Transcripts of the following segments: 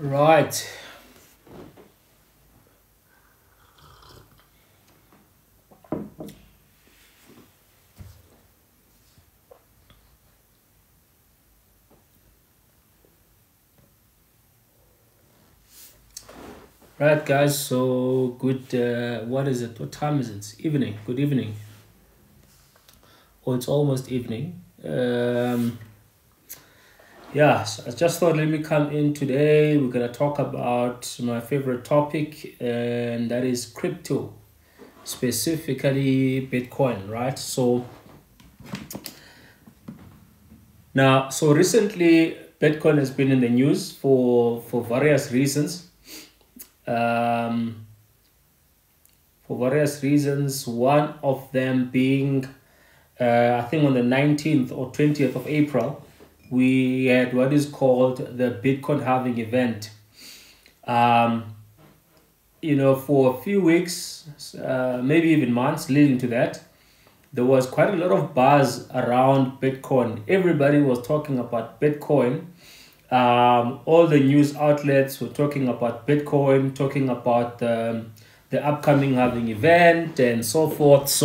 Right, right, guys. So good. What is it? What time is it? Evening. Good evening. Oh, it's almost evening. Yeah. So I just thought let me come in today. We're gonna talk about my favorite topic, and that is crypto, specifically Bitcoin. Right. So recently, Bitcoin has been in the news for various reasons. Um, for various reasons. One of them being, I think on the 19th or 20th of April, we had what is called the Bitcoin halving event. Um, for a few weeks, maybe even months leading to that, there was quite a lot of buzz around Bitcoin. Everybody was talking about Bitcoin. All the news outlets were talking about Bitcoin, talking about the upcoming halving event and so forth.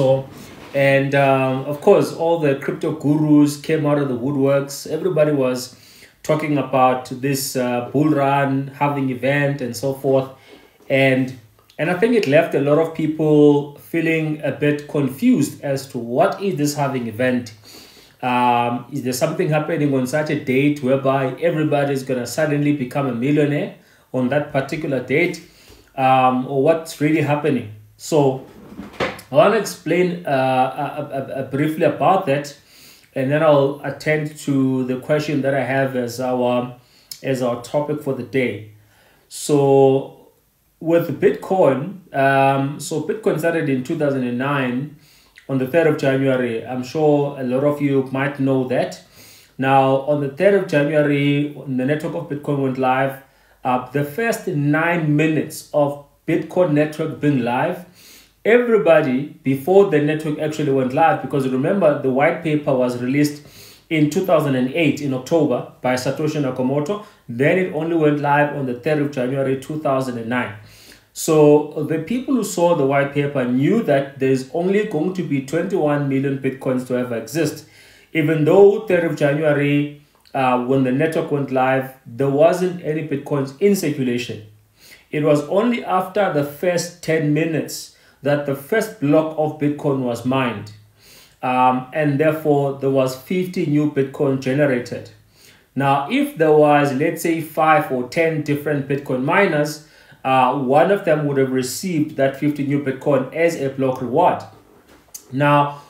And of course, all the crypto gurus came out of the woodworks. Everybody was talking about this bull run, halving event, and so forth. And and I think it left a lot of people feeling a bit confused as to what is this halving event. Is there something happening on such a date whereby everybody is going to suddenly become a millionaire on that particular date, or what's really happening? So I want to explain briefly about that, and then I'll attend to the question that I have as our topic for the day. So with Bitcoin, so Bitcoin started in 2009 on the 3rd of January. I'm sure a lot of you might know that. Now, on the 3rd of January, when the network of Bitcoin went live, the first 9 minutes of Bitcoin network being live, everybody before the network actually went live, because remember the white paper was released in 2008 in October by Satoshi Nakamoto. Then it only went live on the 3rd of January 2009. So the people who saw the white paper knew that there's only going to be 21 million Bitcoins to ever exist. Even though 3rd of January, when the network went live, there wasn't any Bitcoins in circulation. It was only after the first 10 minutes that the first block of Bitcoin was mined. And therefore, there was 50 new Bitcoin generated. Now, if there was, let's say, 5 or 10 different Bitcoin miners, one of them would have received that 50 new Bitcoin as a block reward. Now,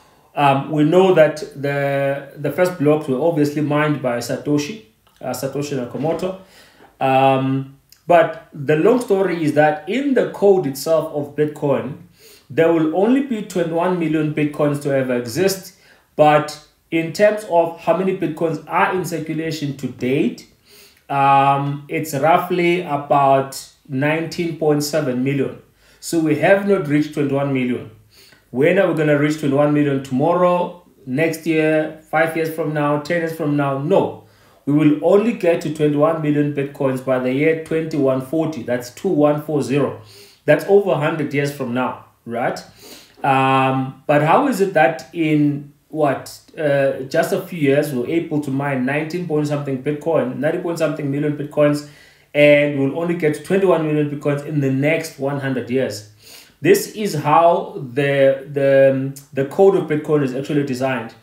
we know that the first blocks were obviously mined by Satoshi Nakamoto. But the long story is that in the code itself of Bitcoin, there will only be 21 million Bitcoins to ever exist. But in terms of how many Bitcoins are in circulation to date, it's roughly about 19.7 million. So we have not reached 21 million. When are we going to reach 21 million? Tomorrow, next year, 5 years from now, 10 years from now? No. We will only get to 21 million Bitcoins by the year 2140. That's 2140. That's over 100 years from now, right? But how is it that in just a few years we're able to mine 19 point something Bitcoin, 90 point something million Bitcoins, and we'll only get 21 million Bitcoins in the next 100 years? This is how the code of Bitcoin is actually designed.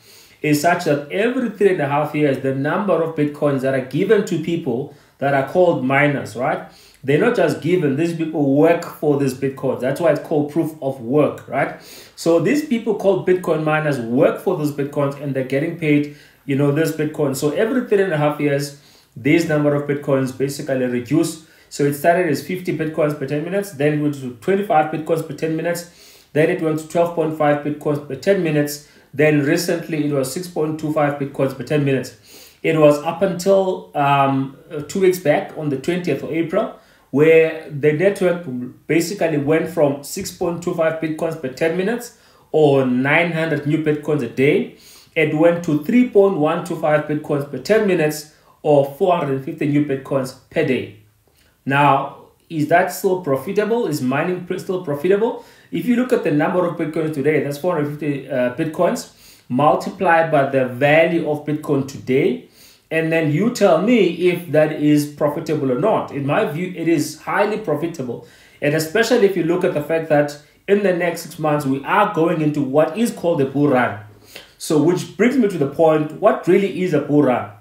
Is such that every 3.5 years, the number of Bitcoins that are given to people that are called miners, right? They're not just given, these people work for this Bitcoin. That's why it's called proof of work, right? So these people called Bitcoin miners work for those Bitcoins and they're getting paid, this Bitcoin. So every 3.5 years, this number of Bitcoins basically reduce. So it started as 50 Bitcoins per 10 minutes, then it went to 25 Bitcoins per 10 minutes, then it went to 12.5 Bitcoins per 10 minutes, then recently it was 6.25 Bitcoins per 10 minutes. It was up until 2 weeks back on the 20th of April, where the network basically went from 6.25 Bitcoins per 10 minutes or 900 new Bitcoins a day. It went to 3.125 Bitcoins per 10 minutes or 450 new Bitcoins per day. Now, is that still profitable? Is mining still profitable? If you look at the number of Bitcoins today, that's 450 Bitcoins, multiplied by the value of Bitcoin today, and then you tell me if that is profitable or not. In my view, it is highly profitable. And especially if you look at the fact that in the next 6 months, we are going into what is called a bull run. So which brings me to the point, what really is a bull run?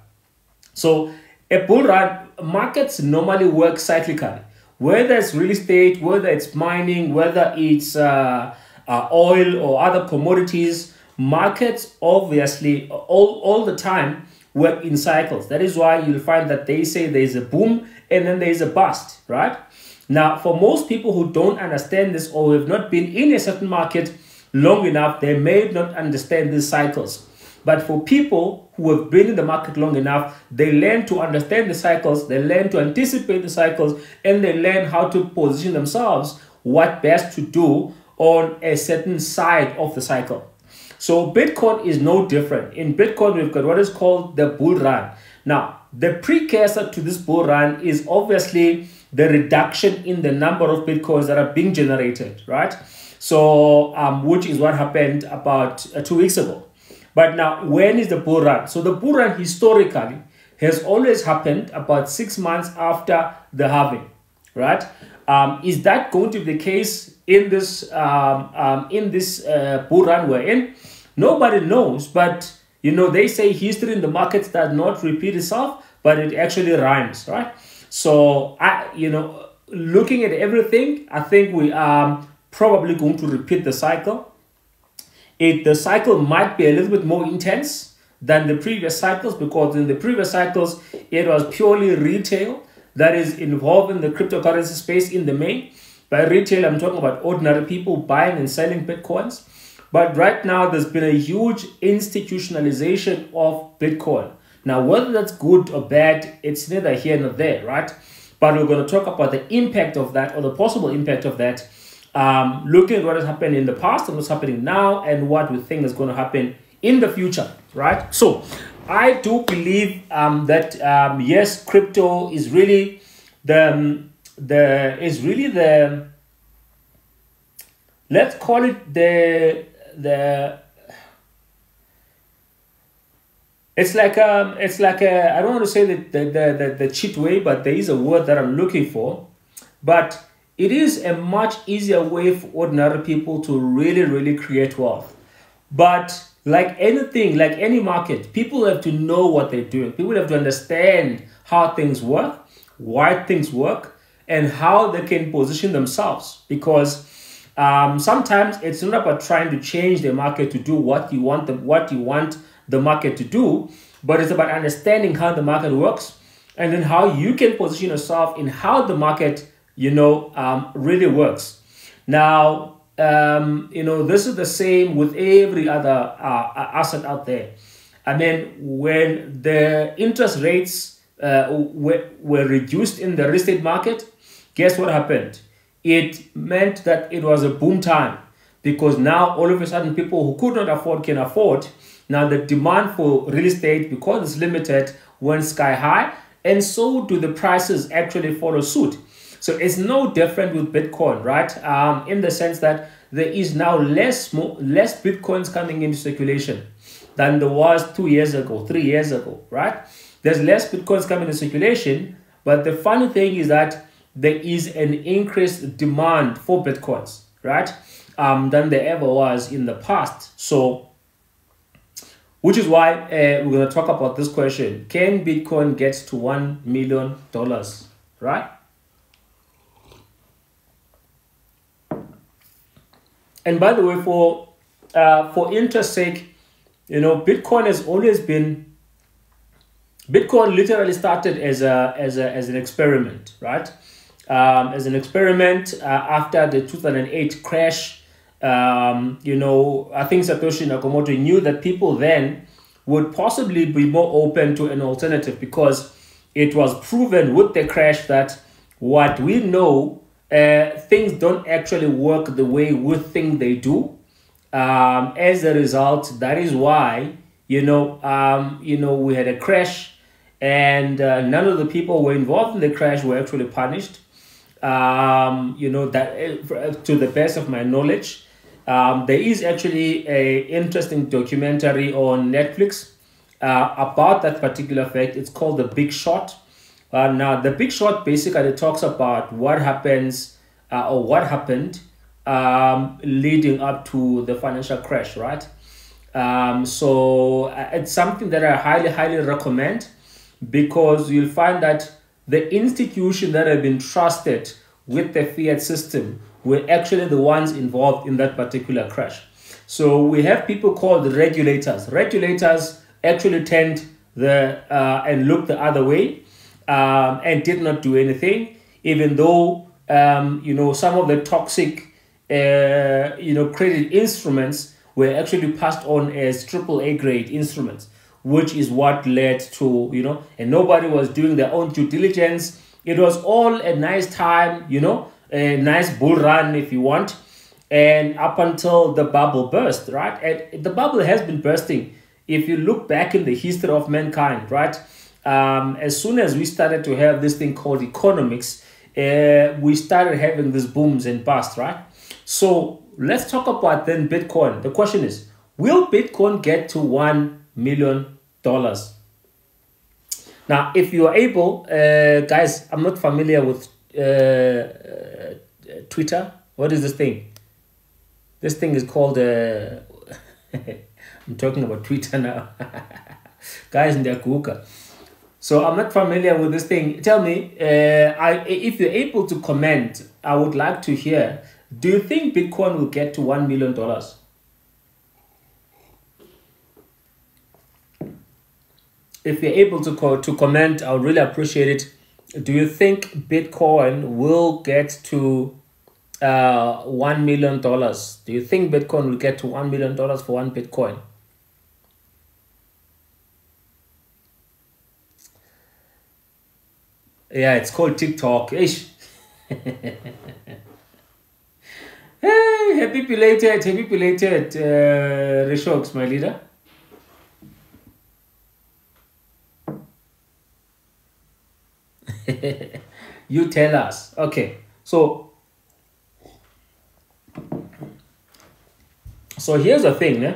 So a bull run, markets normally work cyclically. Whether it's real estate, whether it's mining, whether it's oil or other commodities, markets obviously all the time work in cycles. That is why you'll find that they say there's a boom and then there's a bust, right? Now, for most people who don't understand this or have not been in a certain market long enough, they may not understand these cycles. But for people who have been in the market long enough, they learn to understand the cycles, they learn to anticipate the cycles, and they learn how to position themselves, what best to do on a certain side of the cycle. So Bitcoin is no different. In Bitcoin, we've got what is called the bull run. Now, the precursor to this bull run is obviously the reduction in the number of Bitcoins that are being generated, right? So, which is what happened about 2 weeks ago. But now, when is the bull run? So the bull run historically has always happened about 6 months after the halving, right? Is that going to be the case in this bull run we're in? Nobody knows, but you know, they say history in the markets does not repeat itself, but it actually rhymes, right? So looking at everything, I think we are probably going to repeat the cycle. The cycle might be a little bit more intense than the previous cycles, because in the previous cycles, it was purely retail that is involved in the cryptocurrency space in the main. By retail, I'm talking about ordinary people buying and selling Bitcoins. But right now, there's been a huge institutionalization of Bitcoin. Now, whether that's good or bad, it's neither here nor there, right? But we're going to talk about the impact of that, or the possible impact of that, looking at what has happened in the past and what's happening now and what we think is going to happen in the future, right? So I do believe that yes, crypto is really let's call it it's like I don't want to say the cheat way, but there is a word that I'm looking for. But it is a much easier way for ordinary people to really create wealth. But like anything, like any market, people have to know what they're doing. People have to understand how things work, why things work, and how they can position themselves. Because sometimes it's not about trying to change the market to do what you want the market to do, but it's about understanding how the market works, and then how you can position yourself in how the market really works. Now, this is the same with every other asset out there. I mean, when the interest rates were reduced in the real estate market, guess what happened? It meant that it was a boom time, because now all of a sudden people who could not afford can afford. Now the demand for real estate, because it's limited, went sky high, and so do the prices actually follow suit. So it's no different with Bitcoin, right? In the sense that there is now less Bitcoins coming into circulation than there was 2 years ago, 3 years ago, right? There's less Bitcoins coming into circulation, but the funny thing is that there is an increased demand for Bitcoins, right? Than there ever was in the past. So, which is why we're going to talk about this question. Can Bitcoin get to $1 million, right? And by the way, for interest sake, Bitcoin has always been, Bitcoin literally started as an experiment, right? As an experiment after the 2008 crash. I think Satoshi Nakamoto knew that people then would possibly be more open to an alternative, because it was proven with the crash that what we know, things don't actually work the way we think they do. As a result, that is why we had a crash, and none of the people who were involved in the crash were actually punished. That to the best of my knowledge, there is actually a interesting documentary on Netflix about that particular fact. It's called The Big Short. Now, The Big Short basically talks about what happens or what happened leading up to the financial crash, right? So it's something that I highly recommend, because you'll find that the institution that have been trusted with the fiat system were actually the ones involved in that particular crash. So we have people called regulators. Regulators actually tend and look the other way and did not do anything, even though some of the toxic credit instruments were actually passed on as AAA grade instruments, which is what led to, and nobody was doing their own due diligence. It was all a nice time, a nice bull run, if you want, and up until the bubble burst, right? And the bubble has been bursting. If you look back in the history of mankind, right? As soon as we started to have this thing called economics, we started having these booms and busts, right? So let's talk about then Bitcoin. The question is, will Bitcoin get to $1 million? Now, if you are able, guys, I'm not familiar with Twitter. What is this thing? This thing is called, I'm talking about Twitter now. Guys, in their Kuka. So I'm not familiar with this thing. Tell me, if you're able to comment, I would like to hear, do you think Bitcoin will get to $1 million? If you're able to comment, I would really appreciate it. Do you think Bitcoin will get to $1 million? Do you think Bitcoin will get to $1 million for one Bitcoin? Yeah, it's called TikTok. Ish. Hey, happy belated, Rishoks, my leader. You tell us. Okay, so here's the thing.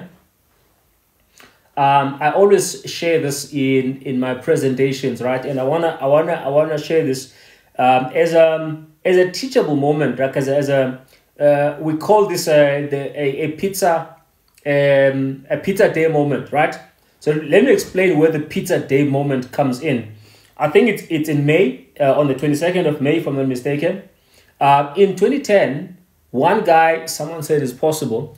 I always share this in my presentations, right? And I wanna share this as a teachable moment, right? We call this a pizza day moment, right? So let me explain where the pizza day moment comes in. I think it's in May, on the 22nd of May, if I'm not mistaken. In 2010, one guy, someone said it's possible.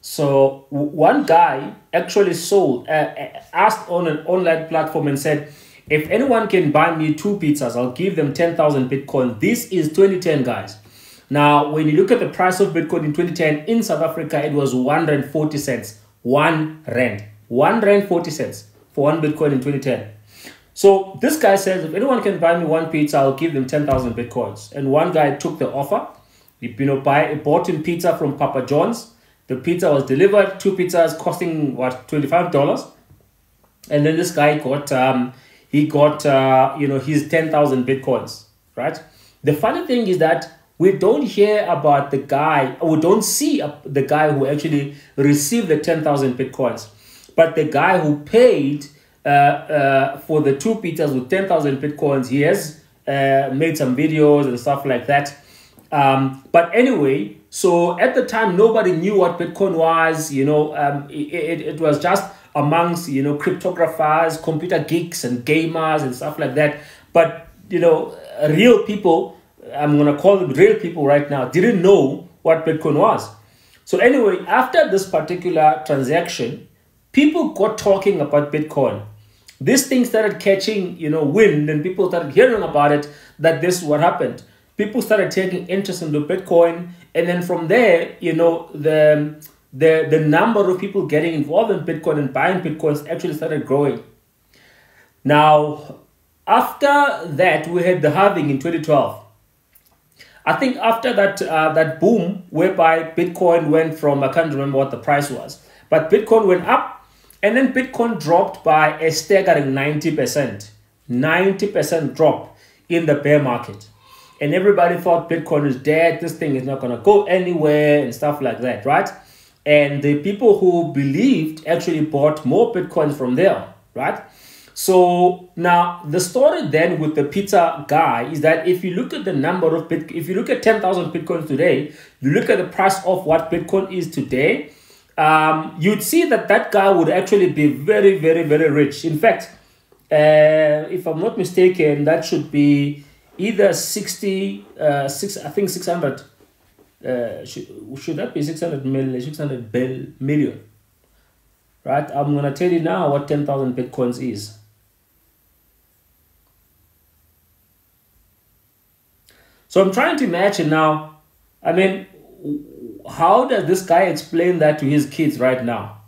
So one guy actually asked on an online platform and said, if anyone can buy me 2 pizzas, I'll give them 10,000 Bitcoin. This is 2010, guys. Now, when you look at the price of Bitcoin in 2010 in South Africa, it was 1 rand 40 cents. 1 rand. 1 rand 40 cents for one Bitcoin in 2010. So this guy says, if anyone can buy me 1 pizza, I'll give them 10,000 Bitcoins. And one guy took the offer. He bought him pizza from Papa John's. The pizza was delivered, 2 pizzas costing what, $25. And then this guy got his 10,000 Bitcoins, right? The funny thing is that we don't hear about the guy, or we don't see the guy who actually received the 10,000 Bitcoins, but the guy who paid for the 2 pizzas with 10,000 Bitcoins. He has made some videos and stuff like that. But anyway, so at the time, nobody knew what Bitcoin was. It was just amongst, cryptographers, computer geeks and gamers and stuff like that. But, real people, I'm going to call them real people right now, didn't know what Bitcoin was. So anyway, after this particular transaction, people got talking about Bitcoin. This thing started catching, wind, and people started hearing about it, that this is what happened. People started taking interest in the Bitcoin, and then from there, the number of people getting involved in Bitcoin and buying Bitcoins actually started growing. Now, after that, we had the halving in 2012. I think after that boom, whereby Bitcoin went from, I can't remember what the price was, but Bitcoin went up, And then Bitcoin dropped by a staggering 90%. 90% drop in the bear market. And everybody thought Bitcoin is dead. This thing is not going to go anywhere and stuff like that, right? And the people who believed actually bought more Bitcoins from there, right? So now the story then with the pizza guy is that if you look at the number of Bitcoin, if you look at 10,000 Bitcoins today, you look at the price of what Bitcoin is today, you'd see that that guy would actually be very, very, very rich. In fact, if I'm not mistaken, that should be either 600, should that be 600 million, 600 million, right? I'm going to tell you now what 10,000 Bitcoins is. So I'm trying to imagine now, I mean, how does this guy explain that to his kids right now?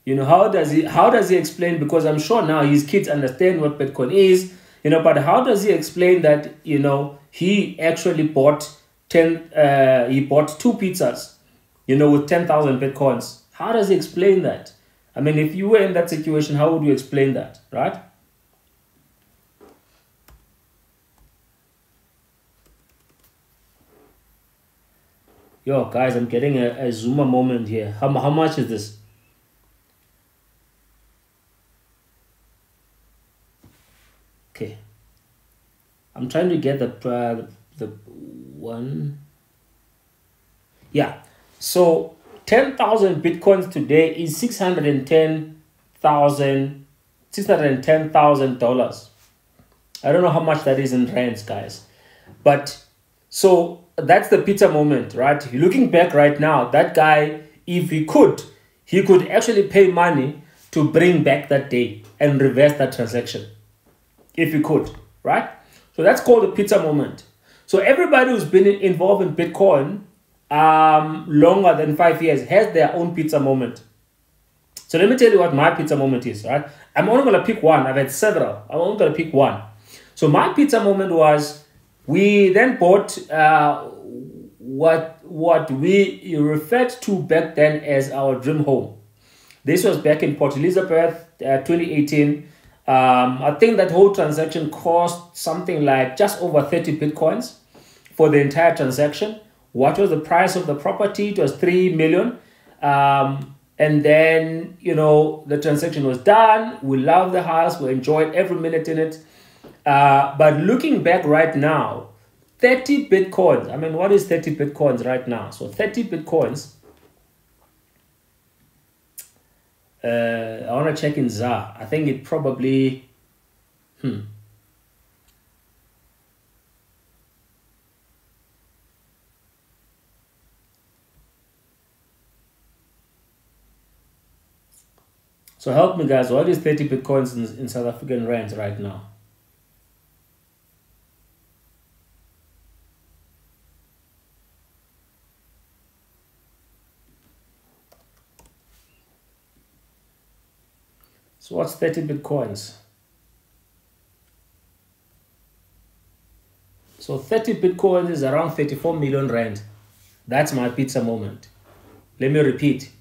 You know, how does he explain, because I'm sure now his kids understand what Bitcoin is, you know, but how does he explain that, you know, he actually bought two pizzas, you know, with 10,000 Bitcoins? How does he explain that? I mean, if you were in that situation, how would you explain that, right? Yo, guys, I'm getting a Zuma moment here. How much is this? Okay. I'm trying to get the one. Yeah. So 10,000 Bitcoins today is $610,000. I don't know how much that is in rands, guys. But so that's the pizza moment, right? Looking back right now, that guy, if he could actually pay money to bring back that day and reverse that transaction. If he could, right? So that's called the pizza moment. So everybody who's been involved in Bitcoin longer than 5 years has their own pizza moment. So let me tell you what my pizza moment is, right? I'm only going to pick one. I've had several. I'm only going to pick one. So my pizza moment was, we then bought what we referred to back then as our dream home. This was back in Port Elizabeth, 2018. I think that whole transaction cost something like just over 30 Bitcoins for the entire transaction. What was the price of the property? It was 3 million. And then, you know, the transaction was done. We loved the house. We enjoyed every minute in it. But looking back right now, 30 Bitcoins. I mean, what is 30 Bitcoins right now? So 30 Bitcoins. I want to check in ZAR. I think it probably... So help me, guys. What is 30 Bitcoins in South African rands right now? So what's 30 Bitcoins? So 30 Bitcoins is around 34 million rand. That's my pizza moment. Let me repeat.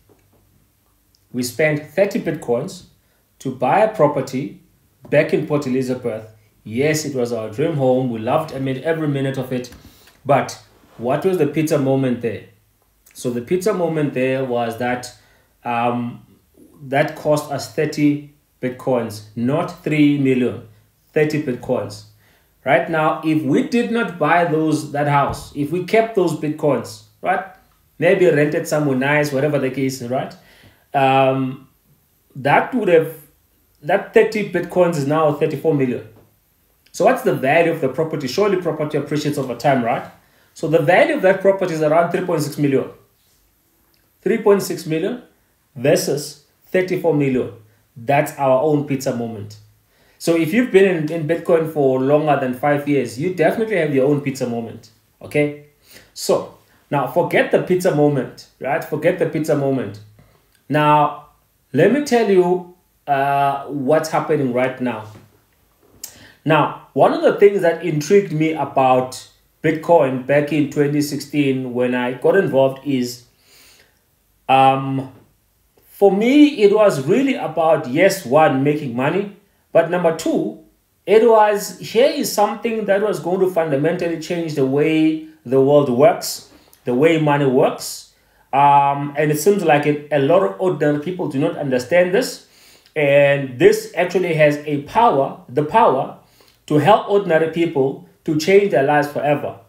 We spent 30 Bitcoins to buy a property back in Port Elizabeth. Yes, it was our dream home. We loved every minute of it. But what was the pizza moment there? So the pizza moment there was that that cost us 30 Bitcoins, not 3 million, 30 Bitcoins. Right now, if we did not buy that house, if we kept those Bitcoins, right, maybe rented somewhere nice, whatever the case is, right, that 30 Bitcoins is now 34 million. So what's the value of the property? Surely property appreciates over time, right? So the value of that property is around 3.6 million. 3.6 million versus 34 million. That's our own pizza moment. So if you've been in Bitcoin for longer than 5 years, you definitely have your own pizza moment. Okay? So now forget the pizza moment, right? Forget the pizza moment. Now, let me tell you what's happening right now. Now, one of the things that intrigued me about Bitcoin back in 2016 when I got involved is for me, it was really about, yes, one, making money, but number two, it was, here is something that was going to fundamentally change the way the world works, the way money works. And it seems like a lot of ordinary people do not understand this. And this actually has the power to help ordinary people to change their lives forever.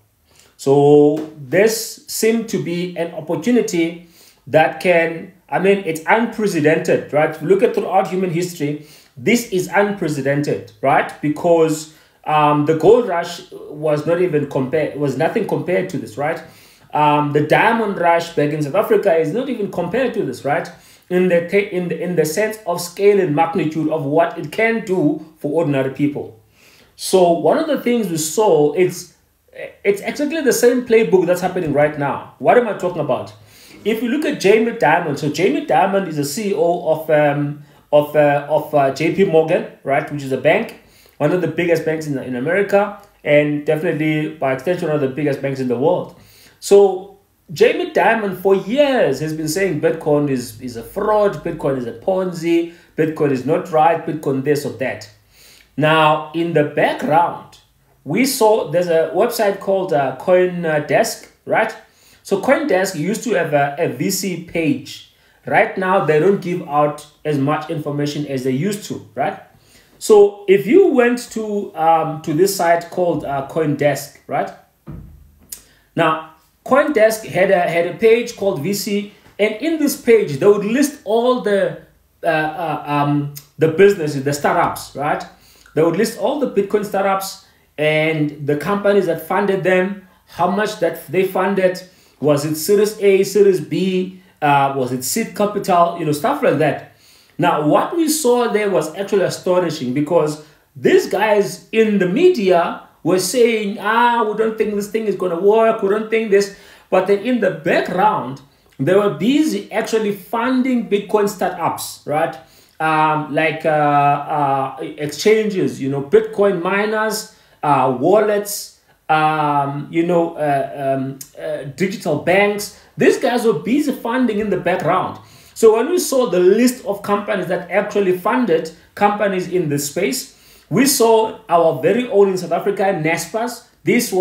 So this seemed to be an opportunity that can, I mean, it's unprecedented, right? If you look at throughout human history, this is unprecedented, right? Because the gold rush was nothing compared to this, right? The diamond rush back in South Africa is not even compared to this, right? In the sense of scale and magnitude of what it can do for ordinary people. So one of the things we saw, it's exactly the same playbook that's happening right now. What am I talking about? If you look at Jamie Dimon, so Jamie Dimon is the CEO of JP Morgan, right, which is a bank, one of the biggest banks in America, and definitely by extension one of the biggest banks in the world. So Jamie Dimon for years has been saying Bitcoin is a fraud, Bitcoin is a Ponzi, Bitcoin is not right, Bitcoin this or that. Now, in the background, we saw there's a website called CoinDesk, right? So CoinDesk used to have a VC page. Right now, they don't give out as much information as they used to, right? So if you went to this site called CoinDesk, right? Now, CoinDesk had a page called VC, and in this page, they would list all the businesses, the startups, right? They would list all the Bitcoin startups and the companies that funded them, how much that they funded, was it Series A, Series B, was it seed capital, stuff like that. Now, what we saw there was actually astonishing because these guys in the media were saying, we don't think this thing is going to work, we don't think this. But then in the background, they were busy actually funding Bitcoin startups, right? Like exchanges, Bitcoin miners, wallets, digital banks. These guys were busy funding in the background. So when we saw the list of companies that actually funded companies in this space, we saw our very own in South Africa, Naspers. This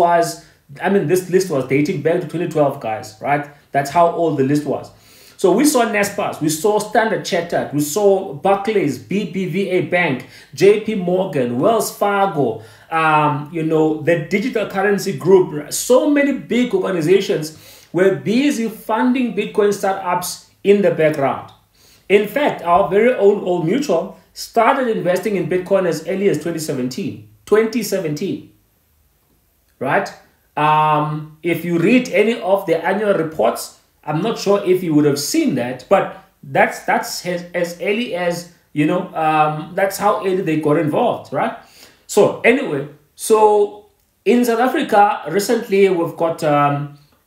list was dating back to 2012, guys, right? That's how old the list was. So we saw Naspers, we saw Standard Chartered, we saw Barclays, BBVA Bank, JP Morgan, Wells Fargo, the Digital Currency Group. So many big organizations were busy funding Bitcoin startups in the background. In fact, our very own Old Mutual started investing in Bitcoin as early as 2017, right? If you read any of the annual reports, I'm not sure if you would have seen that, but that's as early as, that's how early they got involved, right? So anyway, in South Africa, recently we've got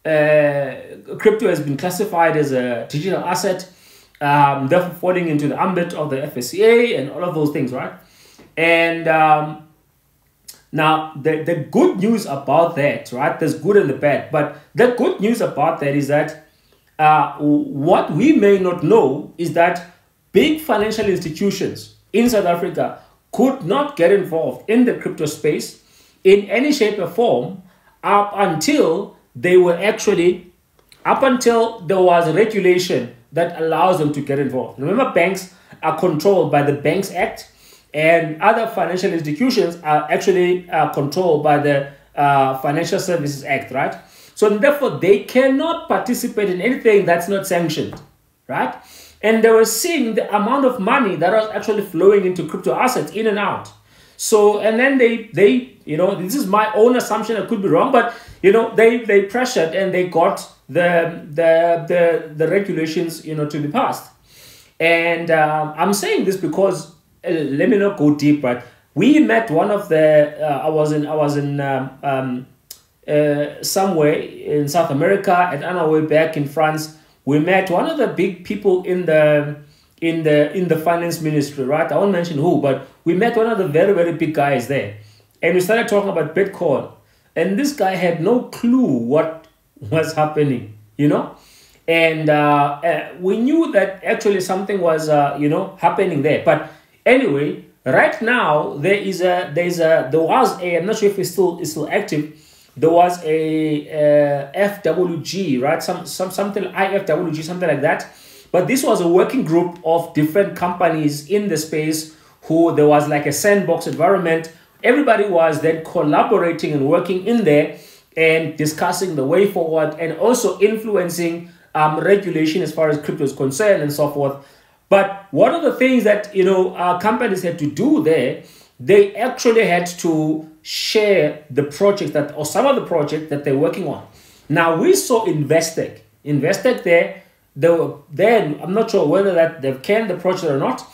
crypto has been classified as a digital asset, therefore falling into the ambit of the FSCA and all of those things, right? And now the good news about that, right? There's good and the bad, but the good news about that is that what we may not know is that big financial institutions in South Africa could not get involved in the crypto space in any shape or form up until there was regulation that allows them to get involved. Remember, banks are controlled by the Banks Act, and other financial institutions are actually controlled by the Financial Services Act, right? So therefore, they cannot participate in anything that's not sanctioned, right? And they were seeing the amount of money that was actually flowing into crypto assets in and out. So, and then they this is my own assumption, I could be wrong, but they pressured and they got the regulations to be passed. And I'm saying this because let me not go deep, right? We met one of the I was in somewhere in South America, and on our way back in France, we met one of the big people in the finance ministry, right? I won't mention who, but we met one of the very, very big guys there, and we started talking about Bitcoin, and this guy had no clue what was happening, And we knew that actually something was, happening there. But anyway, right now there was a, I'm not sure if it's still active. There was a FWG, right? Something IFWG, something like that. But this was a working group of different companies in the space who there was like a sandbox environment. Everybody was then collaborating and working in there and discussing the way forward and also influencing regulation as far as crypto is concerned and so forth. But one of the things that companies had to do there, they actually had to share the project that, or some of the project that they're working on. Now we saw Investec there. They were then, I'm not sure whether that they've canned the project or not,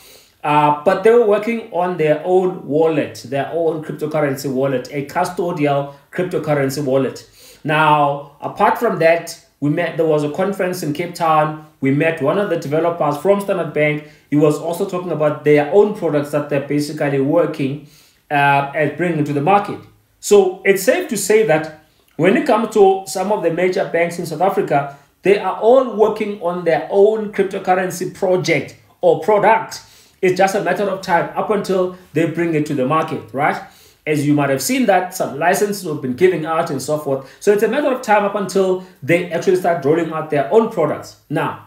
but they were working on their own wallet, their own cryptocurrency wallet, a custodial cryptocurrency wallet. Now, apart from that, there was a conference in Cape Town. We met one of the developers from Standard Bank. He was also talking about their own products that they're basically working at bringing to the market. So it's safe to say that when it comes to some of the major banks in South Africa, they are all working on their own cryptocurrency project or product. It's just a matter of time up until they bring it to the market, right? As you might have seen that some licenses have been giving out and so forth. So it's a matter of time up until they actually start rolling out their own products. Now,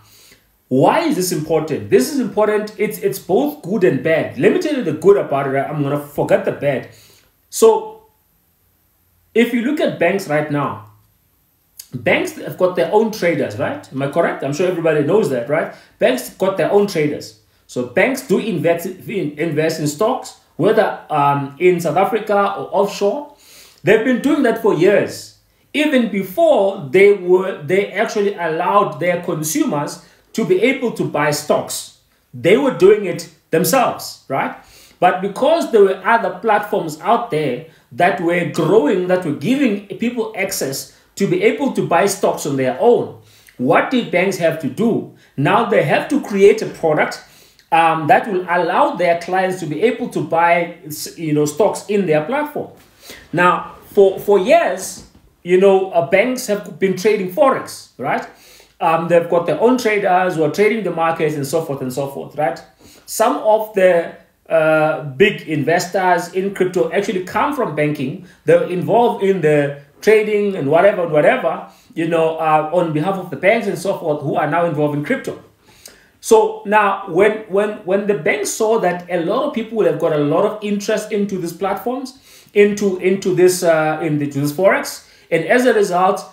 why is this important? This is important. It's both good and bad. Let me tell you the good about it. I'm going to forget the bad. So if you look at banks right now, banks have got their own traders, right? Am I correct? I'm sure everybody knows that, right? Banks got their own traders. So banks do invest in stocks, whether in South Africa or offshore. They've been doing that for years. Even before they actually allowed their consumers to be able to buy stocks. They were doing it themselves, right? But because there were other platforms out there that were growing, that were giving people access to be able to buy stocks on their own, what did banks have to do? Now they have to create a product that will allow their clients to be able to buy, stocks in their platform. Now, for years, banks have been trading forex, right? They've got their own traders who are trading the markets and so forth, right? Some of the big investors in crypto actually come from banking. They're involved in the trading and whatever, on behalf of the banks and so forth, who are now involved in crypto. So now, when the banks saw that a lot of people have got a lot of interest into these platforms, into this forex, and as a result,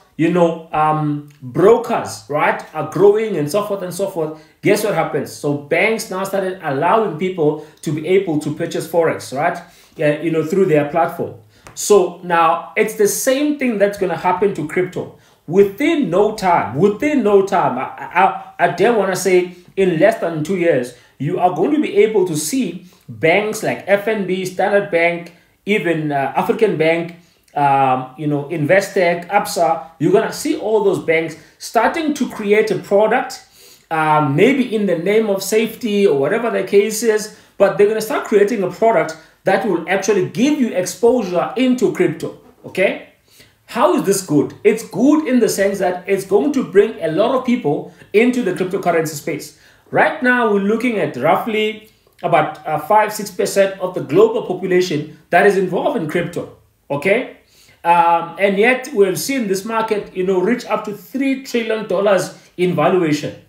brokers, right, are growing and so forth. Guess what happens? So banks now started allowing people to be able to purchase forex, right? Through their platform. So now it's the same thing that's going to happen to crypto. Within no time, I dare want to say in less than 2 years, you are going to be able to see banks like FNB, Standard Bank, even African Bank, Investec, Absa. You're going to see all those banks starting to create a product, maybe in the name of safety or whatever the case is, but they're going to start creating a product that will actually give you exposure into crypto, okay? How is this good? It's good in the sense that it's going to bring a lot of people into the cryptocurrency space. Right now, we're looking at roughly about 5-6% of the global population that is involved in crypto, okay? And yet, we've seen this market, reach up to $3 trillion in valuation.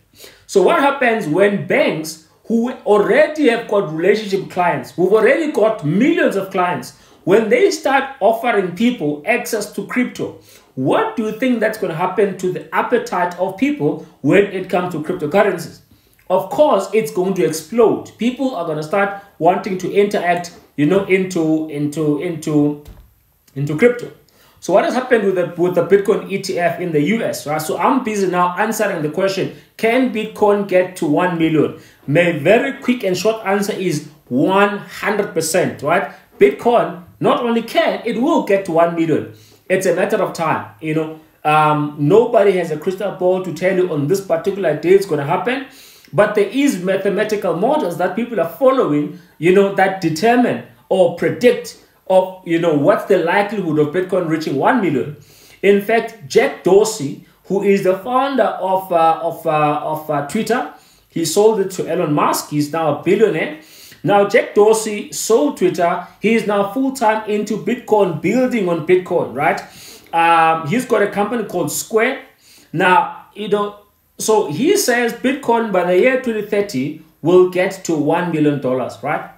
So what happens when banks who already have got relationship clients, who've already got millions of clients, when they start offering people access to crypto, what do you think that's going to happen to the appetite of people when it comes to cryptocurrencies? Of course, it's going to explode. People are going to start wanting to interact, into crypto. So what has happened with the Bitcoin ETF in the US, right? So I'm busy now answering the question, can Bitcoin get to 1 million? My very quick and short answer is 100%, right? Bitcoin not only can, it will get to 1 million. It's a matter of time, Nobody has a crystal ball to tell you on this particular day it's going to happen. But there is mathematical models that people are following, that determine or predict of, what's the likelihood of Bitcoin reaching 1 million. In fact, Jack Dorsey, who is the founder of Twitter. He sold it to Elon Musk. He's now a billionaire. Now, Jack Dorsey sold Twitter. He is now full-time into Bitcoin, building on Bitcoin, right? He's got a company called Square. Now, so he says Bitcoin by the year 2030 will get to $1 million, right?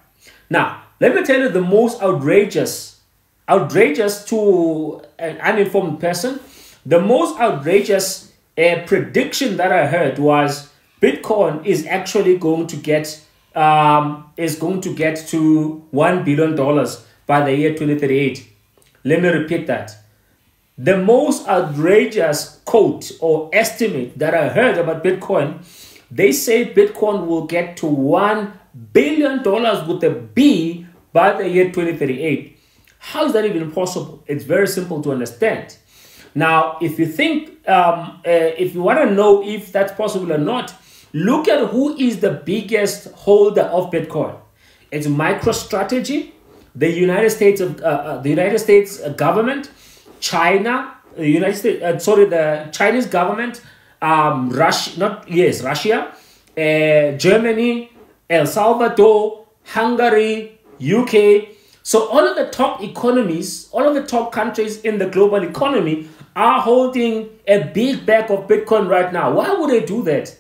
Now, let me tell you the most outrageous to an uninformed person, the most outrageous prediction that I heard was Bitcoin is actually going to get to $1 billion by the year 2038. Let me repeat that. The most outrageous quote or estimate that I heard about Bitcoin, they say Bitcoin will get to $1 billion with a B by the year 2038. How is that even possible? It's very simple to understand. Now, if you think, if you want to know if that's possible or not, look at who is the biggest holder of Bitcoin. It's MicroStrategy, the United States government, China, the Chinese government, Russia, Germany, El Salvador, Hungary, UK. So all of the top economies, all of the top countries in the global economy are holding a big bag of Bitcoin right now. Why would they do that?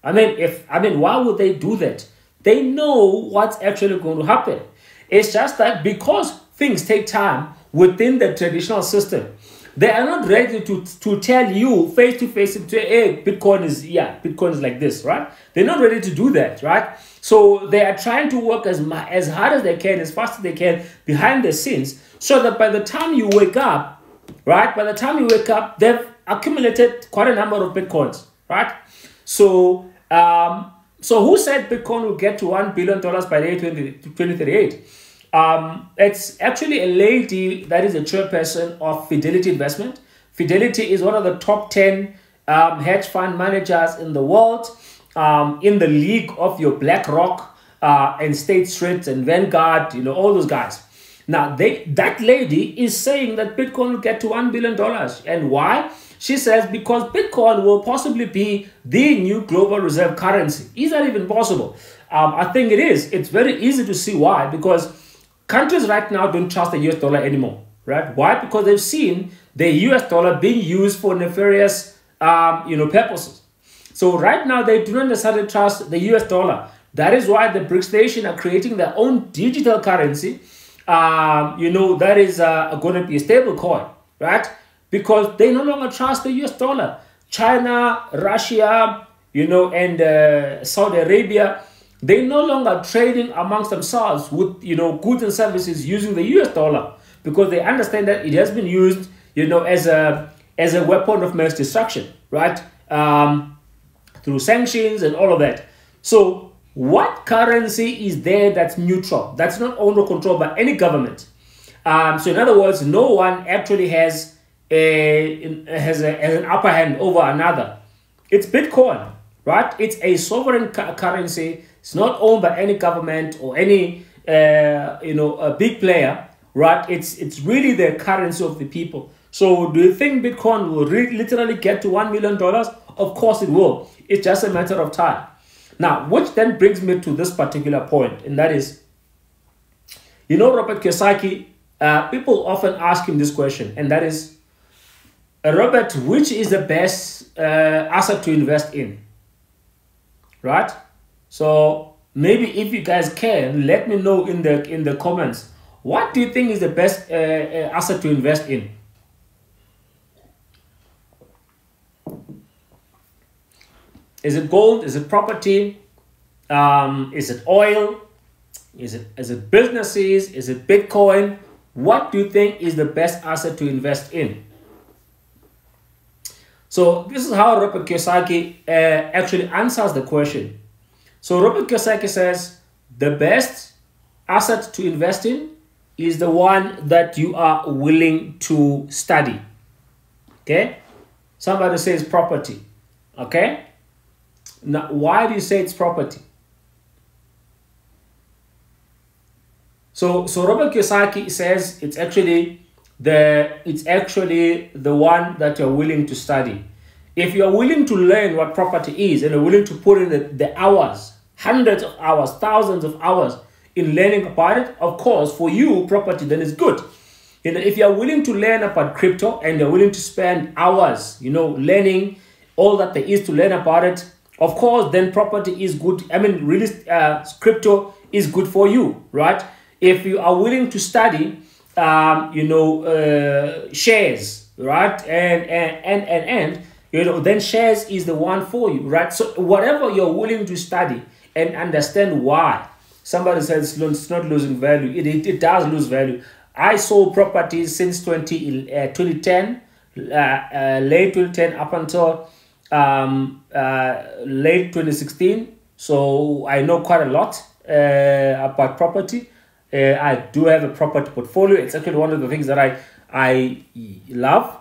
Why would they do that? They know what's actually going to happen. It's just that because things take time within the traditional system, they are not ready to tell you face to face, hey, Bitcoin is like this, right? They're not ready to do that, right? So they are trying to work as hard as they can, as fast as they can behind the scenes, so that by the time you wake up, right? By the time you wake up, they've accumulated quite a number of Bitcoins, right? So, who said Bitcoin will get to $1 billion by the year 2038? It's actually a lady that is a chairperson of Fidelity Investment. Fidelity is one of the top 10 hedge fund managers in the world, in the league of your BlackRock and State Street and Vanguard, all those guys. Now, that lady is saying that Bitcoin will get to $1 billion. And why? She says because Bitcoin will possibly be the new global reserve currency. Is that even possible? I think it is. It's very easy to see why. Because countries right now don't trust the US dollar anymore. Right? Why? Because they've seen the US dollar being used for nefarious purposes. So right now they do not necessarily trust the US dollar. That is why the BRICS nation are creating their own digital currency. That is going to be a stable coin, right? Because they no longer trust the US dollar. China, Russia, and Saudi Arabia, they no longer trading amongst themselves with, goods and services using the US dollar, because they understand that it has been used, as a weapon of mass destruction, right? Through sanctions and all of that. So what currency is there that's neutral, that's not owned or controlled by any government? So in other words, no one actually has an upper hand over another. It's Bitcoin, right? It's a sovereign currency. It's not owned by any government or any a big player, right? It's really the currency of the people. So do you think Bitcoin will literally get to $1 million? Of course it will. It's just a matter of time. Now, which then brings me to this particular point, and that is, Robert Kiyosaki, people often ask him this question, and that is, Robert, which is the best asset to invest in? Right? So maybe if you guys can, let me know in the comments. What do you think is the best asset to invest in? Is it gold? Is it property? Is it oil? Is it businesses? Is it Bitcoin? What do you think is the best asset to invest in? So this is how Robert Kiyosaki actually answers the question. So Robert Kiyosaki says the best asset to invest in is the one that you are willing to study. Okay? Somebody says property. Okay? Now, why do you say it's property? So Robert Kiyosaki says it's actually the one that you're willing to study. If you're willing to learn what property is and you're willing to put in the hours, hundreds of hours, thousands of hours in learning about it, of course, for you, property then is good. If you're willing to learn about crypto and you're willing to spend hours, learning all that there is to learn about it, of course, then property is good. I mean, really, crypto is good for you, right? If you are willing to study, shares, right, and then shares is the one for you, right? So whatever you're willing to study and understand why. Somebody says it's not losing value. It does lose value. I sold properties since 2010, late 2010 up until late 2016. So I know quite a lot about property. I do have a property portfolio. It's actually one of the things that I love.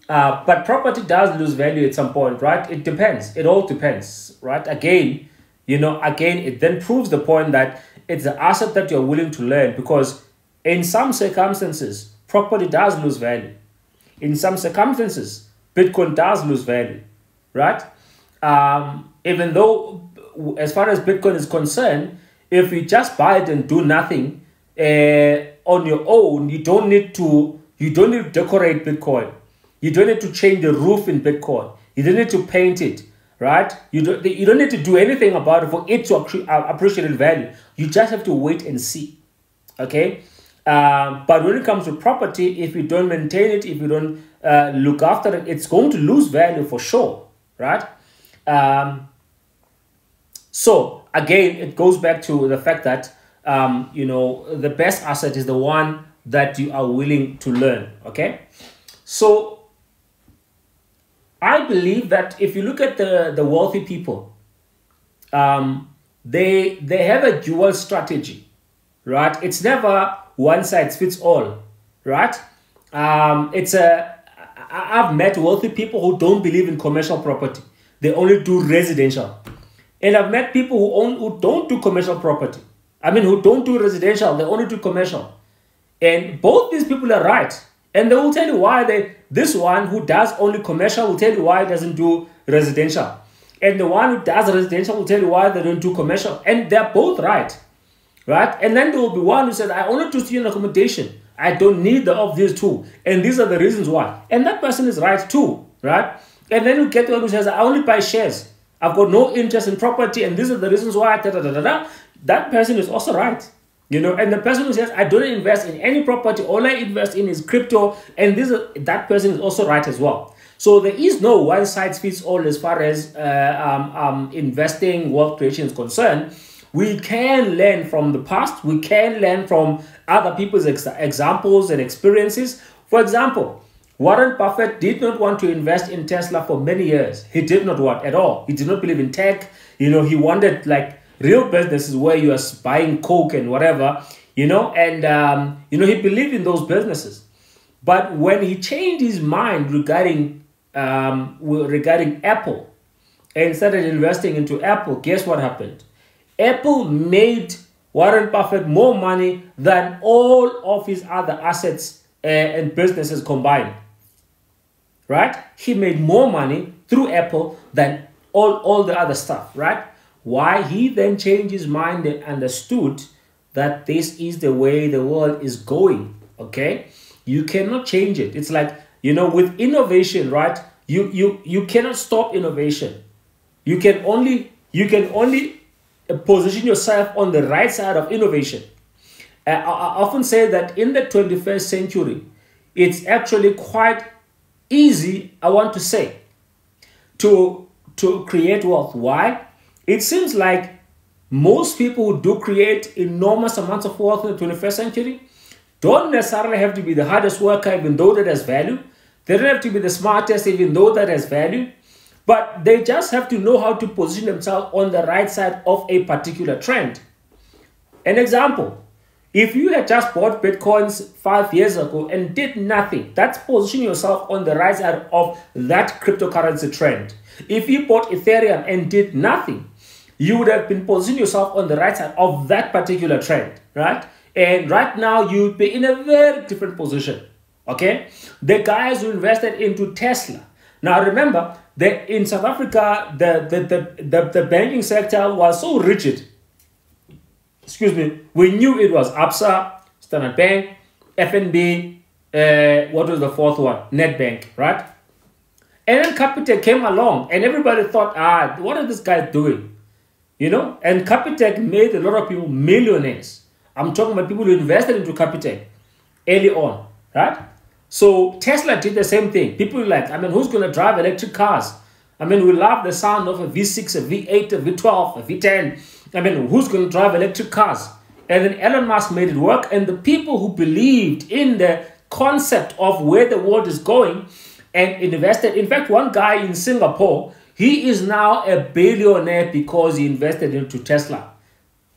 But property does lose value at some point, right? It depends. It all depends, right? Again, it then proves the point that it's the asset that you're willing to learn, because in some circumstances, property does lose value. In some circumstances, Bitcoin does lose value, right? Even though, as far as Bitcoin is concerned, if you just buy it and do nothing on your own, you don't need to decorate Bitcoin. You don't need to change the roof in Bitcoin. You don't need to paint it, right? You don't need to do anything about it for it to appreciate in value. You just have to wait and see, okay? But when it comes to property, if you don't maintain it, if you don't look after it, it's going to lose value for sure, right? So again, it goes back to the fact that the best asset is the one that you are willing to learn, okay? So I believe that if you look at the wealthy people, they have a dual strategy, right? It's never one size fits all, right? I've met wealthy people who don't believe in commercial property. They only do residential. And I've met people who don't do commercial property. I mean, who don't do residential, they only do commercial. And both these people are right. And they will tell you why this one who does only commercial will tell you why he doesn't do residential. And the one who does residential will tell you why they don't do commercial. And they're both right. Right? And then there will be one who says, I only do student accommodation. I don't need the of these two. And these are the reasons why. And that person is right too. Right? And then you get the one who says, I only buy shares. I've got no interest in property. And these are the reasons why. That person is also right. And the person who says, I don't invest in any property, all I invest in is crypto, and that person is also right as well. So there is no one size fits all as far as investing, wealth creation is concerned. We can learn from the past. We can learn from other people's examples and experiences. For example, Warren Buffett did not want to invest in Tesla for many years. He did not want at all. He did not believe in tech. He wanted real businesses where you are buying Coke and whatever, and he believed in those businesses. But when he changed his mind regarding Apple and started investing into Apple, guess what happened? Apple made Warren Buffett more money than all of his other assets and businesses combined. Right? He made more money through Apple than all the other stuff, right? Why? He then changed his mind and understood that this is the way the world is going, okay? You cannot change it. It's like, with innovation, right? You cannot stop innovation. You can only position yourself on the right side of innovation. I often say that in the 21st century, it's actually quite easy, I want to say, to create wealth. Why? It seems like most people who do create enormous amounts of wealth in the 21st century don't necessarily have to be the hardest worker, even though that has value. They don't have to be the smartest, even though that has value. But they just have to know how to position themselves on the right side of a particular trend. An example, if you had just bought Bitcoins 5 years ago and did nothing, that's positioning yourself on the right side of that cryptocurrency trend. If you bought Ethereum and did nothing, you would have been positioning yourself on the right side of that particular trend, right? And right now, you'd be in a very different position, okay? The guys who invested into Tesla. Now, remember, in South Africa, the banking sector was so rigid. Excuse me. We knew it was Absa, Standard Bank, FNB, what was the fourth one? Nedbank, right? And then Capitec came along and everybody thought, what are these guys doing? You know, and Capitec made a lot of people millionaires. I'm talking about people who invested into Capitec early on, right? So Tesla did the same thing. People were like, I mean, who's going to drive electric cars? I mean, we love the sound of a V6, a V8, a V12, a V10. I mean, who's going to drive electric cars? And then Elon Musk made it work. And the people who believed in the concept of where the world is going and invested. In fact, one guy in Singapore, he is now a billionaire because he invested into Tesla,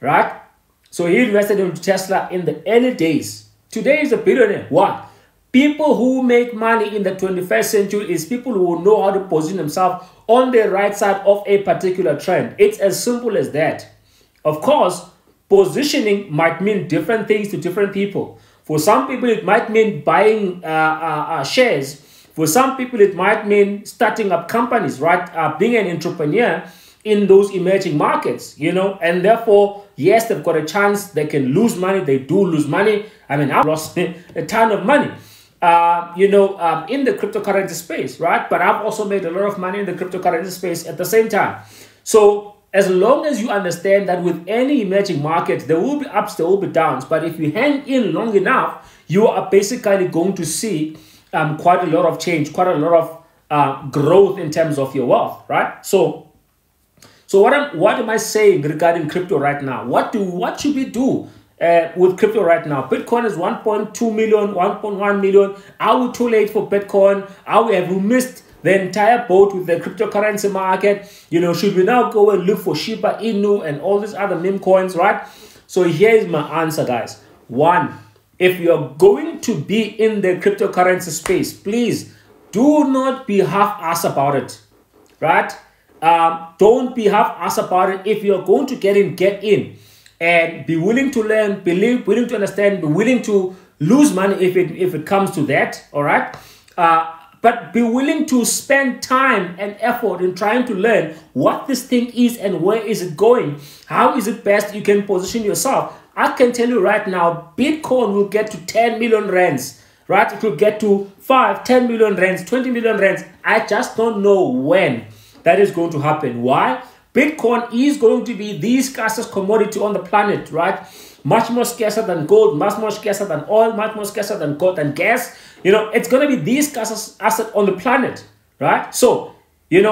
right? So he invested into Tesla in the early days. Today he's a billionaire. Why? People who make money in the 21st century is people who know how to position themselves on the right side of a particular trend. It's as simple as that. Of course, positioning might mean different things to different people. For some people, it might mean buying shares. For some people, it might mean starting up companies, right? Being an entrepreneur in those emerging markets, you know, and therefore, yes, they've got a chance. They can lose money. They do lose money. I mean, I've lost a ton of money, in the cryptocurrency space, right? But I've also made a lot of money in the cryptocurrency space at the same time. So as long as you understand that with any emerging market, there will be ups, there will be downs. But if you hang in long enough, you are basically going to see quite a lot of change, quite a lot of growth in terms of your wealth, right? So what am I saying regarding crypto right now? What should we do with crypto right now? Bitcoin is 1.2 million, 1.1 million. Are we too late for Bitcoin? Have we missed the entire boat with the cryptocurrency market? You know, should we now go and look for Shiba Inu and all these other meme coins, right? So here's my answer, guys. One, if you're going to be in the cryptocurrency space, please do not be half-assed about it, right? Don't be half-assed about it. If you're going to get in and be willing to learn, willing to understand, be willing to lose money if it comes to that, all right? But be willing to spend time and effort in trying to learn what this thing is and where is it going. How is it best you can position yourself? I can tell you right now, Bitcoin will get to 10 million rands, right? It will get to 5, 10 million rands, 20 million rands. I just don't know when that is going to happen. Why? Bitcoin is going to be the scarcest commodity on the planet, right? Much more scarcer than gold, much more scarcer than oil, much more scarcer than gold and gas. You know, it's going to be the scarcest asset on the planet, right? So, even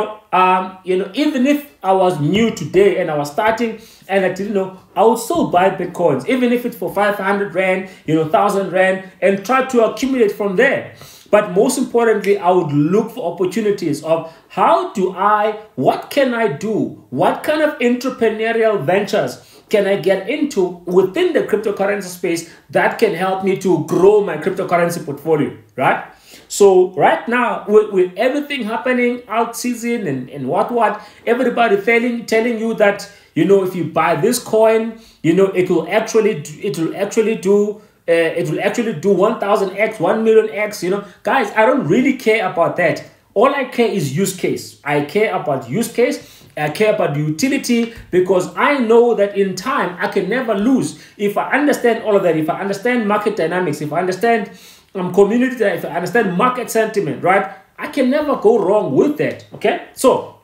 if I was new today and I was starting and I didn't know, I would still buy Bitcoins, even if it's for 500 Rand, 1,000 Rand, and try to accumulate from there. But most importantly, I would look for opportunities of what can I do? What kind of entrepreneurial ventures can I get into within the cryptocurrency space that can help me to grow my cryptocurrency portfolio, right? So right now, with everything happening out season and what, everybody telling you that, if you buy this coin, it will actually do 1,000x, 1 million x, guys, I don't really care about that. All I care is use case. I care about use case. I care about the utility, because I know that in time I can never lose if I understand all of that. If I understand market dynamics, if I understand community, if I understand market sentiment, right? I can never go wrong with that. Okay, so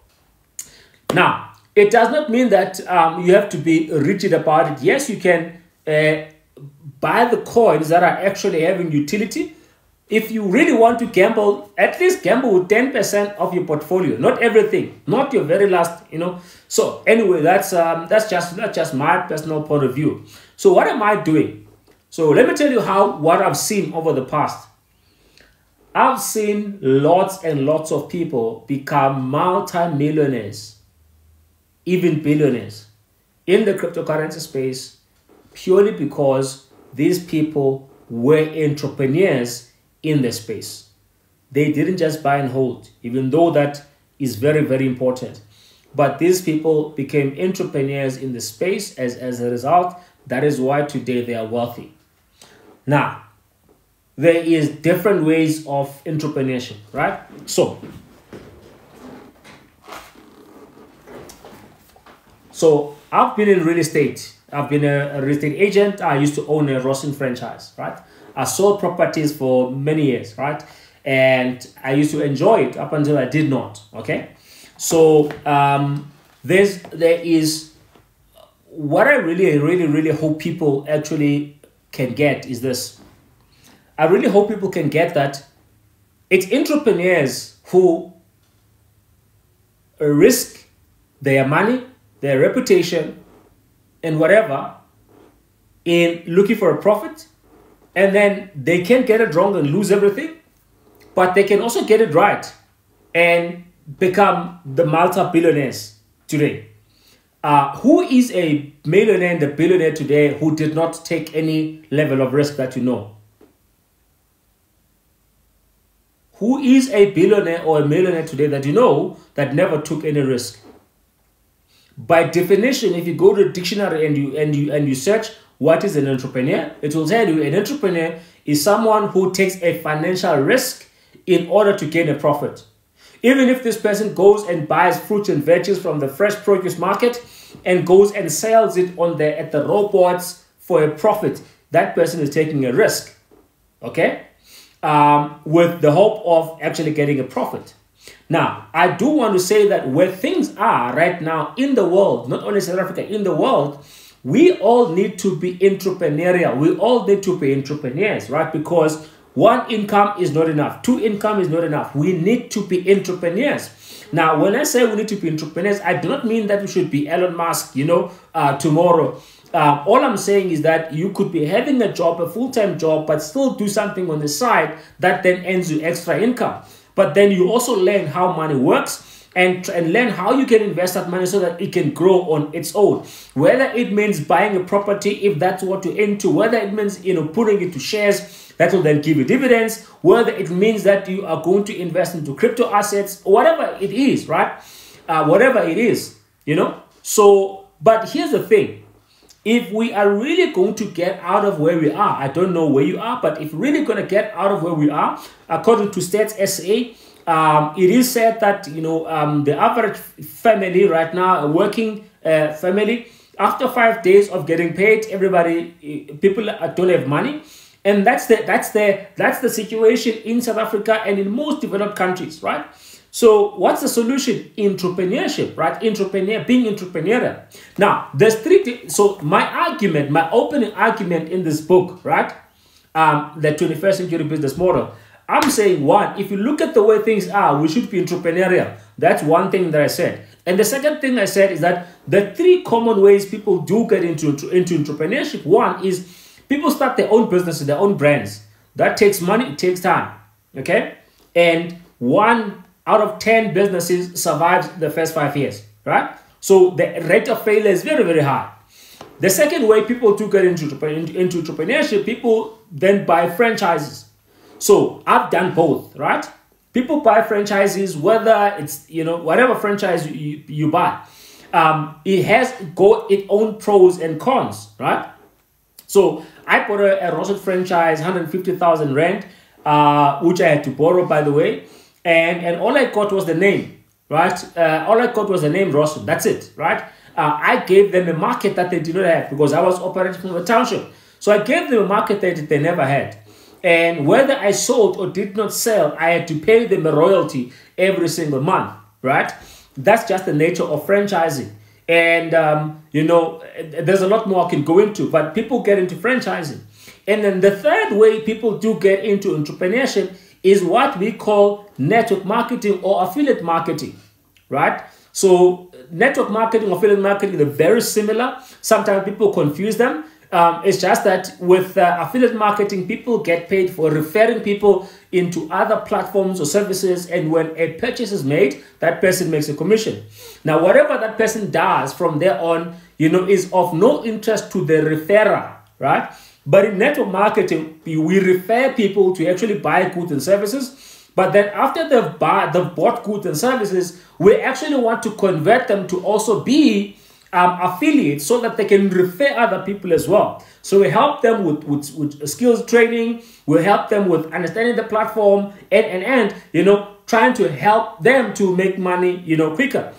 now it does not mean that you have to be rigid about it. Yes, you can buy the coins that are actually having utility. If you really want to gamble, at least gamble with 10% of your portfolio, not everything, not your very last, So anyway, that's just my personal point of view. So what am I doing? So let me tell you what I've seen over the past. I've seen lots and lots of people become multi-millionaires, even billionaires, in the cryptocurrency space, purely because these people were entrepreneurs in the space. They didn't just buy and hold, even though that is very, very important. But these people became entrepreneurs in the space as a result. That is why today they are wealthy. Now, there is different ways of entrepreneurship, right? So, So I've been in real estate. I've been a real estate agent. I used to own a Rosin franchise, right? I sold properties for many years, right? And I used to enjoy it up until I did not, okay? So there is, what I really hope people actually can get is this. I really hope people can get that it's entrepreneurs who risk their money, their reputation, and whatever in looking for a profit, and then they can get it wrong and lose everything, but they can also get it right and become the multi-billionaires today. Who is a millionaire and a billionaire today who did not take any level of risk that you know? Who is a billionaire or a millionaire today that you know that never took any risk? By definition, if you go to the dictionary and you search what is an entrepreneur, it will tell you an entrepreneur is someone who takes a financial risk in order to gain a profit. Even if this person goes and buys fruits and veggies from the fresh produce market and goes and sells it at the robots for a profit, that person is taking a risk, okay? With the hope of actually getting a profit. Now, I do want to say that where things are right now in the world, not only South Africa, in the world, we all need to be entrepreneurial. We all need to be entrepreneurs, right? Because one income is not enough. Two income is not enough. We need to be entrepreneurs. Now, when I say we need to be entrepreneurs, I do not mean that we should be Elon Musk, tomorrow. All I'm saying is that you could be having a job, a full-time job, but still do something on the side that then earns you extra income. But then you also learn how money works and learn how you can invest that money so that it can grow on its own. Whether it means buying a property, if that's what you're into, whether it means putting it to shares that will then give you dividends, whether it means that you are going to invest into crypto assets, or whatever it is, right? Whatever it is, So, but here's the thing. If we are really going to get out of where we are, I don't know where you are, but if we're really going to get out of where we are, according to Stats SA, it is said that, the average family right now, a working family, after 5 days of getting paid, people don't have money. And that's the situation in South Africa and in most developed countries, right? So what's the solution? Entrepreneurship, right? Being entrepreneurial. Now, there's three. So my opening argument in this book, right? The 21st century business model. I'm saying, one, if you look at the way things are, we should be entrepreneurial. That's one thing that I said. And the second thing I said is that the three common ways people do get into entrepreneurship. One is people start their own businesses, their own brands. That takes money, it takes time, okay? And 1 out of 10 businesses survives the first 5 years, right? So the rate of failure is very, very high. The second way people do get into entrepreneurship, people then buy franchises. So I've done both, right? People buy franchises, whether it's, whatever franchise you buy. It has got its own pros and cons, right? So I bought a Rosin franchise, 150,000 rand, which I had to borrow, by the way. And all I got was the name, right? All I got was the name Rosin. That's it, right? I gave them a market that they did not have because I was operating from a township. So I gave them a market that they never had. And whether I sold or did not sell, I had to pay them a royalty every single month, right? That's just the nature of franchising. And, there's a lot more I can go into, but people get into franchising. And then the third way people do get into entrepreneurship is what we call network marketing or affiliate marketing, right? So network marketing, affiliate marketing, they're very similar. Sometimes people confuse them. It's just that with affiliate marketing, people get paid for referring people into other platforms or services. And when a purchase is made, that person makes a commission. Now, whatever that person does from there on, is of no interest to the referrer, right? But in network marketing, we refer people to actually buy goods and services. But then after they've bought goods and services, we actually want to convert them to also be affiliates so that they can refer other people as well. So we help them with skills training. We help them with understanding the platform and trying to help them to make money, quicker.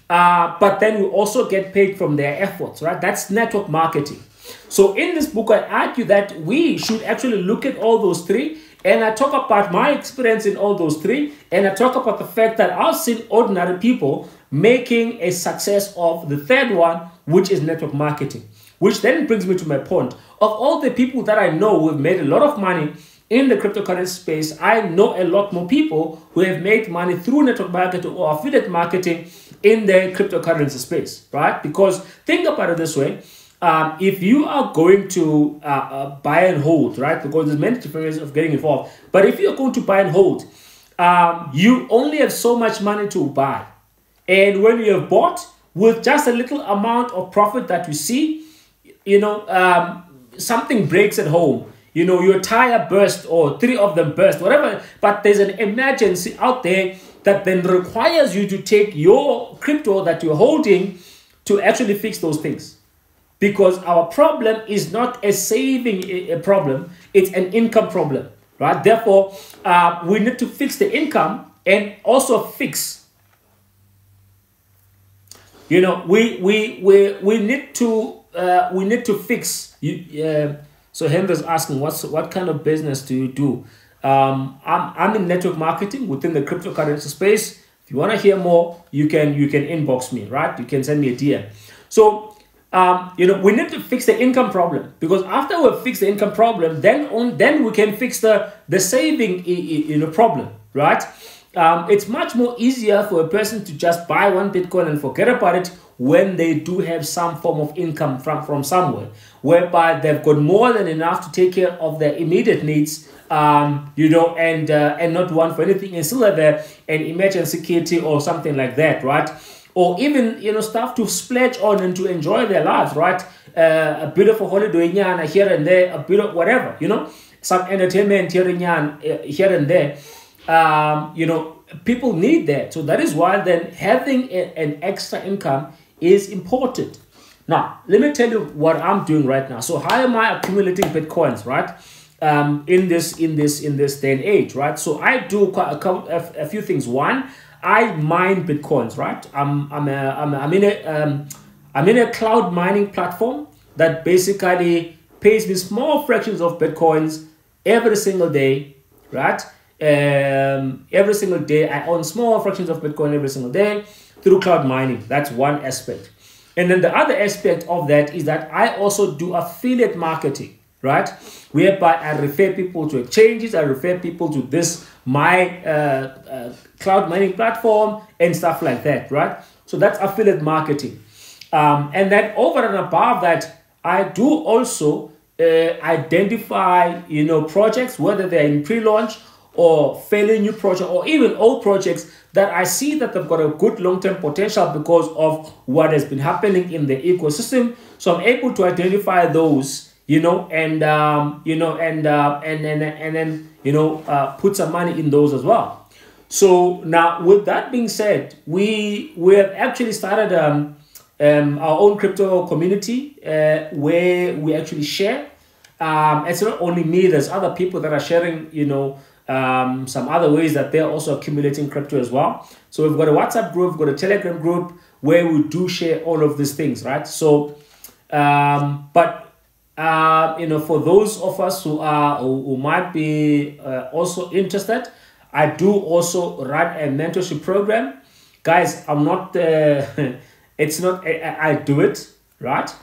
but then we also get paid from their efforts, right? That's network marketing. So in this book, I argue that we should actually look at all those three, and I talk about my experience in all those three, and I talk about the fact that I've seen ordinary people making a success of the third one, which is network marketing, which then brings me to my point. Of all the people that I know who have made a lot of money in the cryptocurrency space, I know a lot more people who have made money through network marketing or affiliate marketing in the cryptocurrency space, right? Because think about it this way. If you are going to buy and hold, right? Because there's many different ways of getting involved. But if you're going to buy and hold, you only have so much money to buy. And when you have bought, with just a little amount of profit that you see, something breaks at home. Your tire burst or 3 of them burst, whatever. But there's an emergency out there that then requires you to take your crypto that you're holding to actually fix those things. Because our problem is not a saving problem, it's an income problem, right? Therefore, we need to fix the income and also fix. We need to fix. So Henry's asking, what kind of business do you do? I'm in network marketing within the cryptocurrency space. If you want to hear more, you can inbox me, right? You can send me a DM. So we need to fix the income problem, because after we fix the income problem, then we can fix the saving problem, right? It's much more easier for a person to just buy one Bitcoin and forget about it when they do have some form of income from somewhere, whereby they've got more than enough to take care of their immediate needs, and not want for anything, and still have an emergency kitty or something like that, right? Or even, stuff to splurge on and to enjoy their lives, right? A bit of a holiday here and there, a bit of whatever, some entertainment here and there. People need that. So that is why then having an extra income is important. Now, let me tell you what I'm doing right now. So how am I accumulating Bitcoins, right? In this day and age, right? So I do a few things. One, I mine Bitcoins, right? I'm in a cloud mining platform that basically pays me small fractions of Bitcoins every single day, right? Every single day, I own small fractions of Bitcoin every single day through cloud mining. That's one aspect. And then the other aspect of that is that I also do affiliate marketing, right? Whereby I refer people to exchanges, I refer people to my cloud mining platform and stuff like that, right? So that's affiliate marketing. And then over and above that, I do also identify, projects, whether they're in pre-launch or fairly new project or even old projects that I see that they've got a good long-term potential because of what has been happening in the ecosystem. So I'm able to identify those, and then put some money in those as well. So now, with that being said, we have actually started our own crypto community where we actually share. It's not only me; there's other people that are sharing, some other ways that they're also accumulating crypto as well. So we've got a WhatsApp group, we've got a Telegram group where we do share all of these things, right? So, for those of us who might be also interested, I do also run a mentorship program. Guys, I'm not, it's not, I do it, right?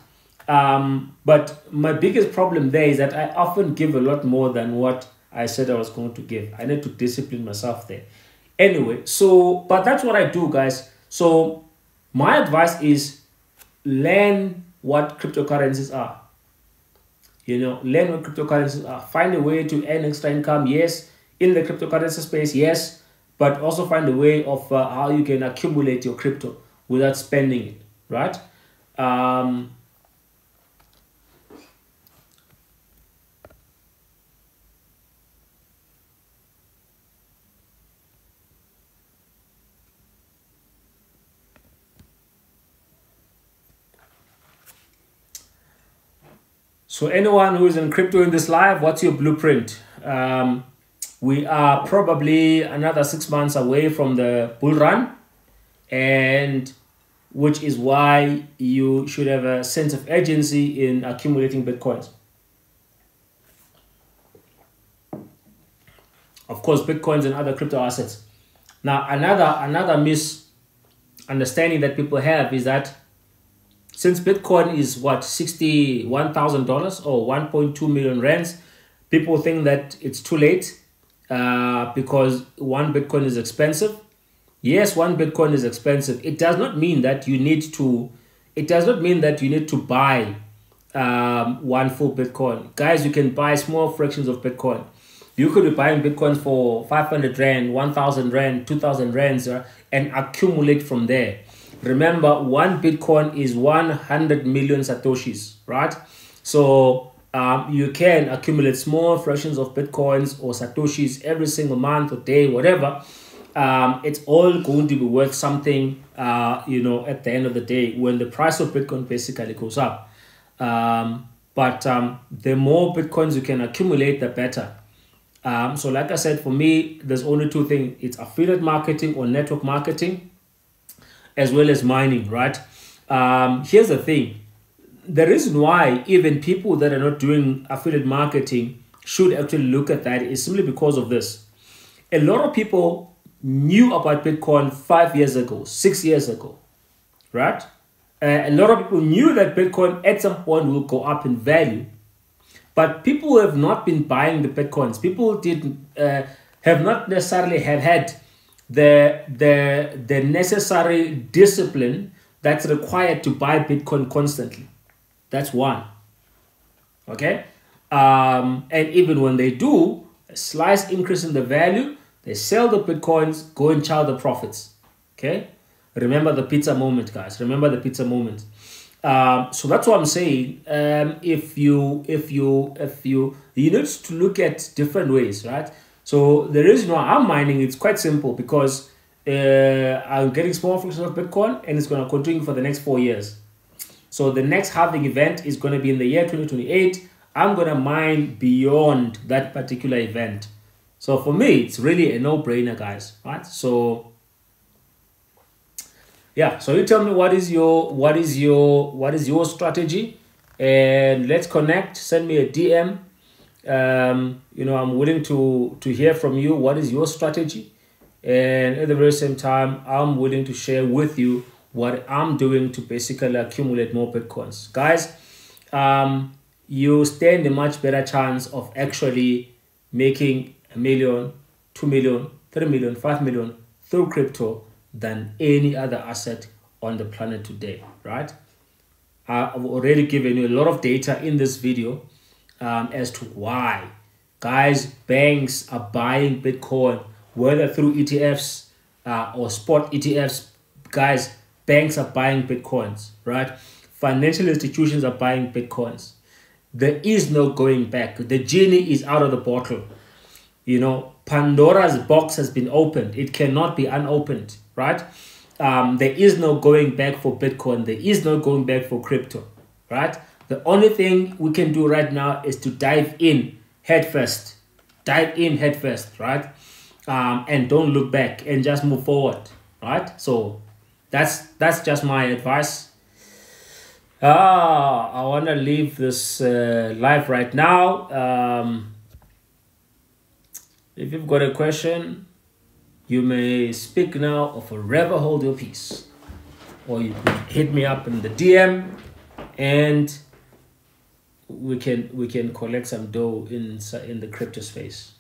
But my biggest problem there is that I often give a lot more than what I said I was going to give. I need to discipline myself there. Anyway, but that's what I do, guys. So my advice is learn what cryptocurrencies are. Learn what cryptocurrencies are. Find a way to earn extra income, yes, in the cryptocurrency space, yes, but also find a way of how you can accumulate your crypto without spending it, right? So anyone who is in crypto in this live, what's your blueprint? We are probably another 6 months away from the bull run, and which is why you should have a sense of urgency in accumulating Bitcoins. Of course, Bitcoins and other crypto assets. Now, another misunderstanding that people have is that since Bitcoin is what, $61,000 or 1.2 million rands, people think that it's too late because one Bitcoin is expensive. Yes, one Bitcoin is expensive. It does not mean that you need to. It does not mean that you need to buy one full Bitcoin, guys. You can buy small fractions of Bitcoin. You could be buying Bitcoins for 500 rand, 1,000 rand, 2,000 rands, and accumulate from there. Remember, one Bitcoin is 100 million Satoshis, right? So you can accumulate small fractions of Bitcoins or Satoshis every single month or day, whatever. It's all going to be worth something, you know, at the end of the day when the price of Bitcoin basically goes up. But the more Bitcoins you can accumulate, the better. So like I said, for me, there's only two things. It's affiliate marketing or network marketing, as well as mining, right? Here's the thing. The reason why even people that are not doing affiliate marketing should actually look at that is simply because of this. A lot of people knew about Bitcoin 5 years ago, 6 years ago, right? A lot of people knew that Bitcoin at some point will go up in value. But people have not been buying the Bitcoins. People have not necessarily have had the necessary discipline that's required to buy Bitcoin constantly. That's one. Okay? And even when they do, a slight increase in the value, they sell the Bitcoins, go and chow the profits. Okay? Remember the pizza moment, guys. Remember the pizza moment. So that's what I'm saying. You need to look at different ways, right? So the reason why I'm mining, it's quite simple because I'm getting small fractions of Bitcoin and it's going to continue for the next 4 years. So the next halving event is going to be in the year 2028. I'm going to mine beyond that particular event. So for me, it's really a no-brainer, guys, right? So yeah, so you tell me what is your strategy, and let's connect. Send me a DM. You know, I'm willing to hear from you. What is your strategy? And at the very same time, I'm willing to share with you what I'm doing to basically accumulate more Bitcoins. Guys, you stand a much better chance of actually making 1 million, 2 million, 3 million, 5 million through crypto than any other asset on the planet today, right? I've already given you a lot of data in this video as to why. Guys, banks are buying Bitcoin, whether through ETFs or spot ETFs. Guys, banks are buying Bitcoins, right? Financial institutions are buying Bitcoins. There is no going back. The genie is out of the bottle. You know, Pandora's box has been opened. It cannot be unopened, right? There is no going back for Bitcoin. There is no going back for crypto, right? The only thing we can do right now is to dive in head first. Dive in head first, right? And don't look back and just move forward, right? So that's just my advice. I want to leave this live right now. If you've got a question, you may speak now or forever hold your peace. Or you can hit me up in the DM and we can collect some dough in the crypto space.